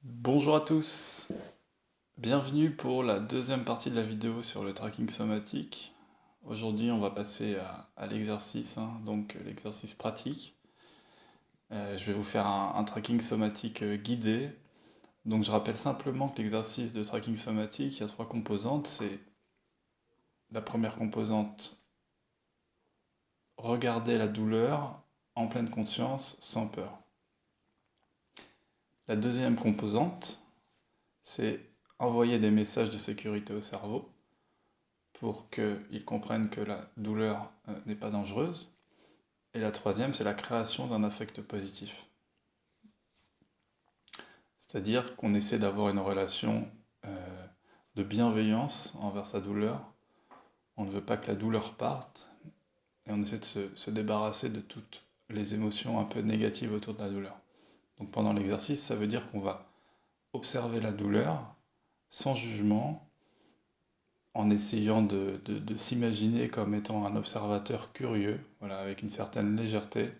Bonjour à tous, bienvenue pour la deuxième partie de la vidéo sur le tracking somatique. Aujourd'hui on va passer à l'exercice, donc l'exercice pratique. Je vais vous faire un tracking somatique guidé. Donc je rappelle simplement que l'exercice de tracking somatique, il y a trois composantes. C'est la première composante, regarder la douleur en pleine conscience, sans peur. La deuxième composante, c'est envoyer des messages de sécurité au cerveau pour qu'ils comprennent que la douleur n'est pas dangereuse. Et la troisième, c'est la création d'un affect positif. C'est-à-dire qu'on essaie d'avoir une relation de bienveillance envers sa douleur. On ne veut pas que la douleur parte et on essaie de se débarrasser de toutes les émotions un peu négatives autour de la douleur. Donc pendant l'exercice, ça veut dire qu'on va observer la douleur sans jugement, en essayant de s'imaginer comme étant un observateur curieux, voilà, avec une certaine légèreté,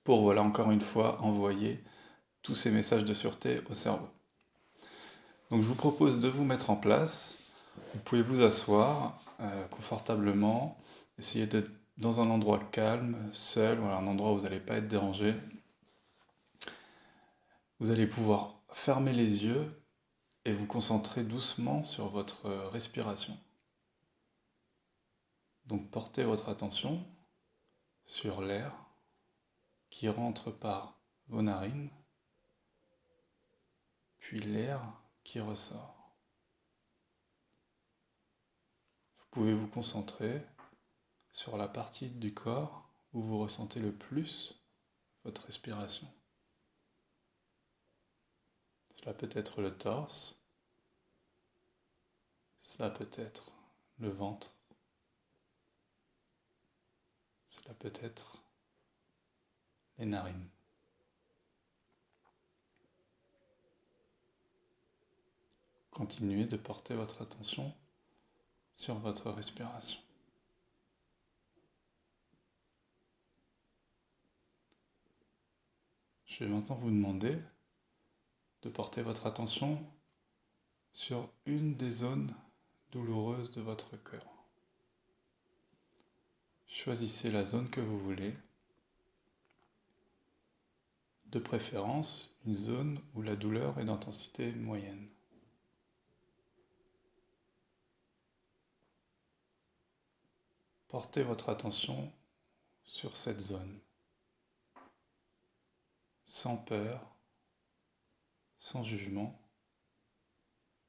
pour, voilà, encore une fois, envoyer tous ces messages de sûreté au cerveau. Donc je vous propose de vous mettre en place. Vous pouvez vous asseoir confortablement, essayer d'être dans un endroit calme, seul, voilà, un endroit où vous n'allez pas être dérangé. Vous allez pouvoir fermer les yeux et vous concentrer doucement sur votre respiration. Donc portez votre attention sur l'air qui rentre par vos narines, puis l'air qui ressort. Vous pouvez vous concentrer sur la partie du corps où vous ressentez le plus votre respiration. Cela peut être le torse, cela peut être le ventre, cela peut être les narines. Continuez de porter votre attention sur votre respiration. Je vais maintenant vous demander de porter votre attention sur une des zones douloureuses de votre cœur. Choisissez la zone que vous voulez, de préférence une zone où la douleur est d'intensité moyenne. Portez votre attention sur cette zone, sans peur, sans jugement.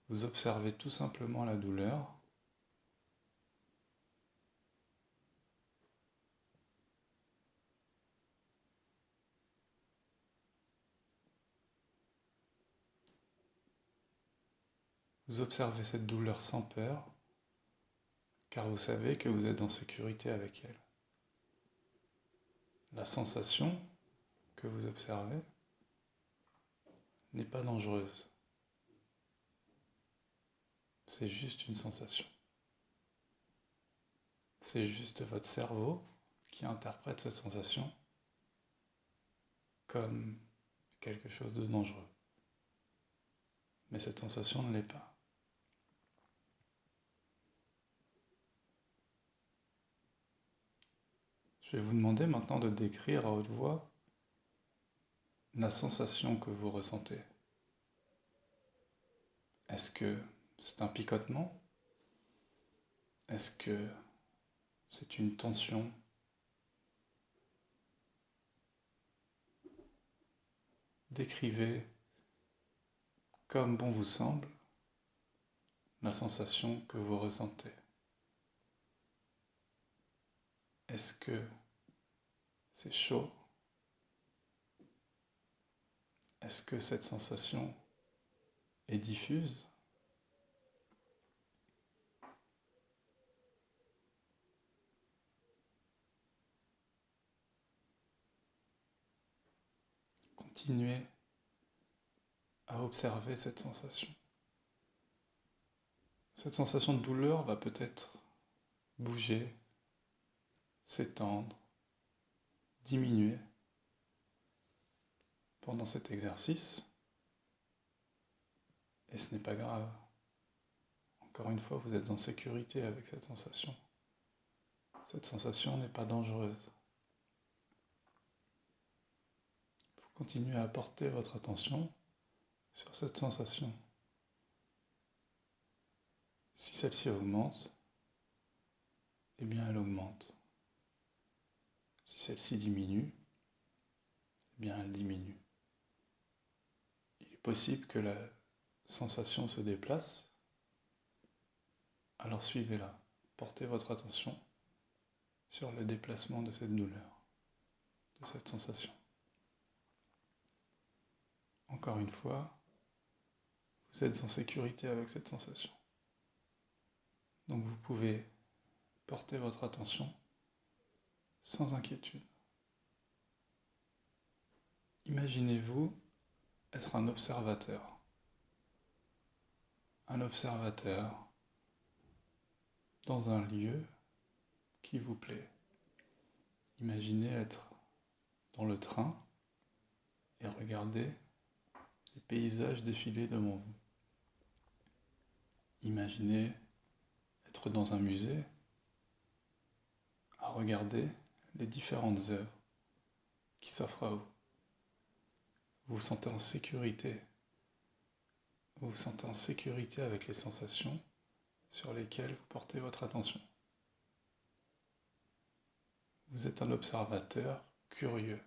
Vous observez tout simplement la douleur. Vous observez cette douleur sans peur, car vous savez que vous êtes en sécurité avec elle. La sensation que vous observez n'est pas dangereuse. C'est juste une sensation. C'est juste votre cerveau qui interprète cette sensation comme quelque chose de dangereux. Mais cette sensation ne l'est pas. Je vais vous demander maintenant de décrire à haute voix la sensation que vous ressentez. Est-ce que c'est un picotement? Est-ce que c'est une tension? Décrivez comme bon vous semble la sensation que vous ressentez. Est-ce que c'est chaud? Est-ce que cette sensation est diffuse? Continuez à observer cette sensation. Cette sensation de douleur va peut-être bouger, s'étendre, diminuer pendant cet exercice, et ce n'est pas grave. Encore une fois, vous êtes en sécurité avec cette sensation. Cette sensation n'est pas dangereuse. Vous continuez à porter votre attention sur cette sensation. Si celle-ci augmente, eh bien elle augmente. Si celle-ci diminue, eh bien elle diminue. Il est possible que la sensation se déplace, alors suivez-la. Portez votre attention sur le déplacement de cette douleur, de cette sensation. Encore une fois, vous êtes en sécurité avec cette sensation. Donc vous pouvez porter votre attention sans inquiétude. Imaginez-vous être un observateur. Un observateur dans un lieu qui vous plaît. Imaginez être dans le train et regarder les paysages défiler devant vous. Imaginez être dans un musée à regarder les différentes œuvres qui s'offrent à vous. Vous vous sentez en sécurité. Vous vous sentez en sécurité avec les sensations sur lesquelles vous portez votre attention. Vous êtes un observateur curieux.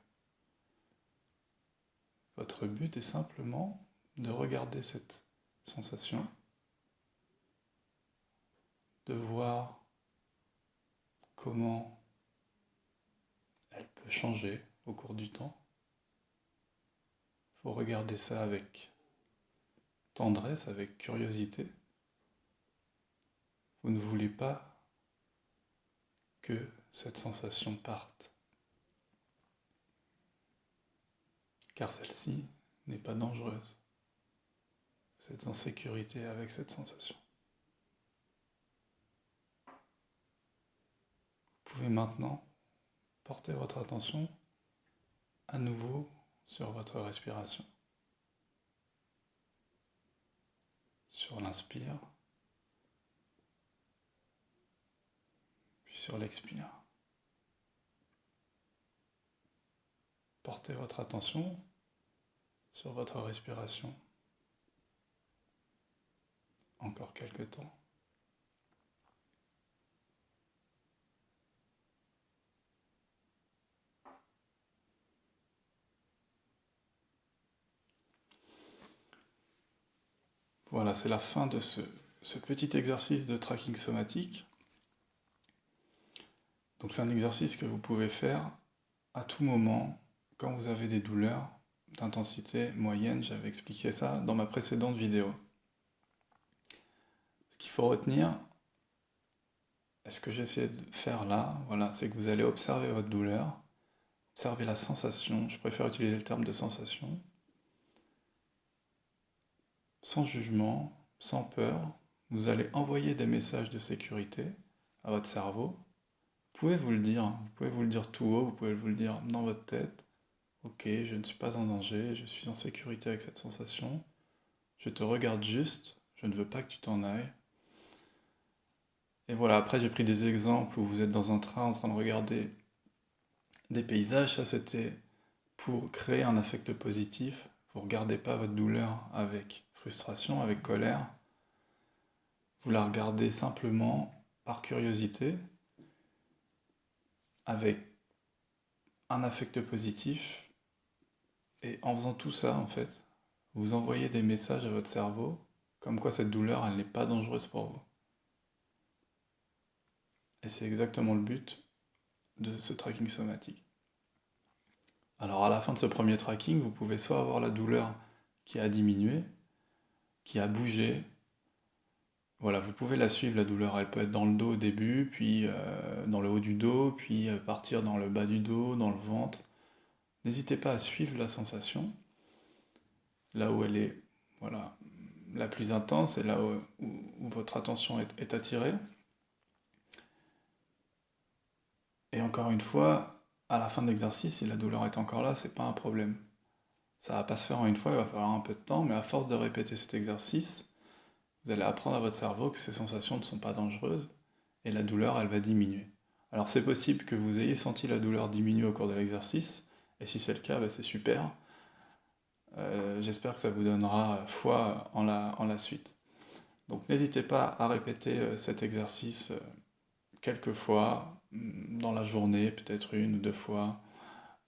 Votre but est simplement de regarder cette sensation, de voir comment elle peut changer au cours du temps. Il faut regarder ça avec tendresse, avec curiosité. Vous ne voulez pas que cette sensation parte, car celle-ci n'est pas dangereuse. Vous êtes en sécurité avec cette sensation. Vous pouvez maintenant porter votre attention à nouveau sur votre respiration. Sur l'inspire, puis sur l'expire. Portez votre attention sur votre respiration. Encore quelques temps. Voilà, c'est la fin de ce petit exercice de tracking somatique. Donc c'est un exercice que vous pouvez faire à tout moment quand vous avez des douleurs d'intensité moyenne. J'avais expliqué ça dans ma précédente vidéo. Ce qu'il faut retenir, et ce que j'ai essayé de faire là, voilà, c'est que vous allez observer votre douleur, observer la sensation, je préfère utiliser le terme de sensation, sans jugement, sans peur. Vous allez envoyer des messages de sécurité à votre cerveau. Vous pouvez vous le dire tout haut, vous pouvez vous le dire dans votre tête. Ok, je ne suis pas en danger, je suis en sécurité avec cette sensation. Je te regarde juste, je ne veux pas que tu t'en ailles. Et voilà, après j'ai pris des exemples où vous êtes dans un train en train de regarder des paysages. Ça c'était pour créer un affect positif. Vous ne regardez pas votre douleur avec frustration, avec colère. Vous la regardez simplement par curiosité, avec un affect positif. Et en faisant tout ça, en fait, vous envoyez des messages à votre cerveau, comme quoi cette douleur, elle n'est pas dangereuse pour vous. Et c'est exactement le but de ce tracking somatique. Alors à la fin de ce premier tracking, vous pouvez soit avoir la douleur qui a diminué, qui a bougé. Voilà, vous pouvez la suivre, la douleur. Elle peut être dans le dos au début, puis dans le haut du dos, puis partir dans le bas du dos, dans le ventre. N'hésitez pas à suivre la sensation, là où elle est voilà, la plus intense et là où votre attention est attirée. Et encore une fois, à la fin de l'exercice, si la douleur est encore là, c'est pas un problème. Ça va pas se faire en une fois, il va falloir un peu de temps, mais à force de répéter cet exercice, vous allez apprendre à votre cerveau que ces sensations ne sont pas dangereuses et la douleur, elle va diminuer. Alors c'est possible que vous ayez senti la douleur diminuer au cours de l'exercice, et si c'est le cas, bah, c'est super. J'espère que ça vous donnera foi en la suite. Donc n'hésitez pas à répéter cet exercice quelques fois dans la journée, peut-être une ou deux fois.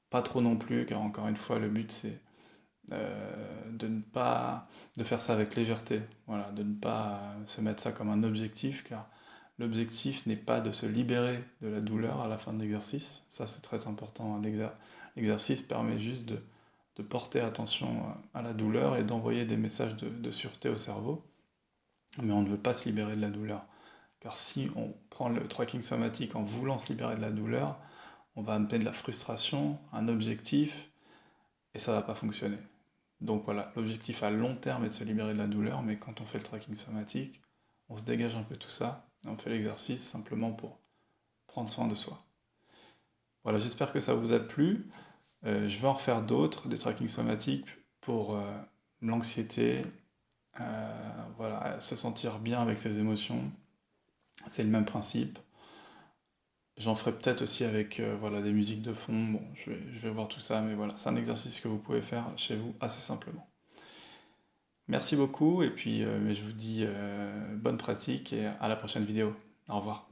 Pas trop non plus, car encore une fois, le but c'est de ne pas de faire ça avec légèreté, voilà, de ne pas se mettre ça comme un objectif, car l'objectif n'est pas de se libérer de la douleur à la fin de l'exercice, ça c'est très important. L'exercice permet juste de porter attention à la douleur et d'envoyer des messages de sûreté au cerveau, mais on ne veut pas se libérer de la douleur, car si on prend le tracking somatique en voulant se libérer de la douleur, on va amener de la frustration, un objectif, et ça ne va pas fonctionner. Donc voilà, l'objectif à long terme est de se libérer de la douleur, mais quand on fait le tracking somatique, on se dégage un peu tout ça, et on fait l'exercice simplement pour prendre soin de soi. Voilà, j'espère que ça vous a plu. Je vais en refaire d'autres, des trackings somatiques pour l'anxiété, voilà, se sentir bien avec ses émotions. C'est le même principe. J'en ferai peut-être aussi avec voilà, des musiques de fond. Bon, je vais voir tout ça, mais voilà, c'est un exercice que vous pouvez faire chez vous assez simplement. Merci beaucoup, et puis je vous dis bonne pratique et à la prochaine vidéo. Au revoir.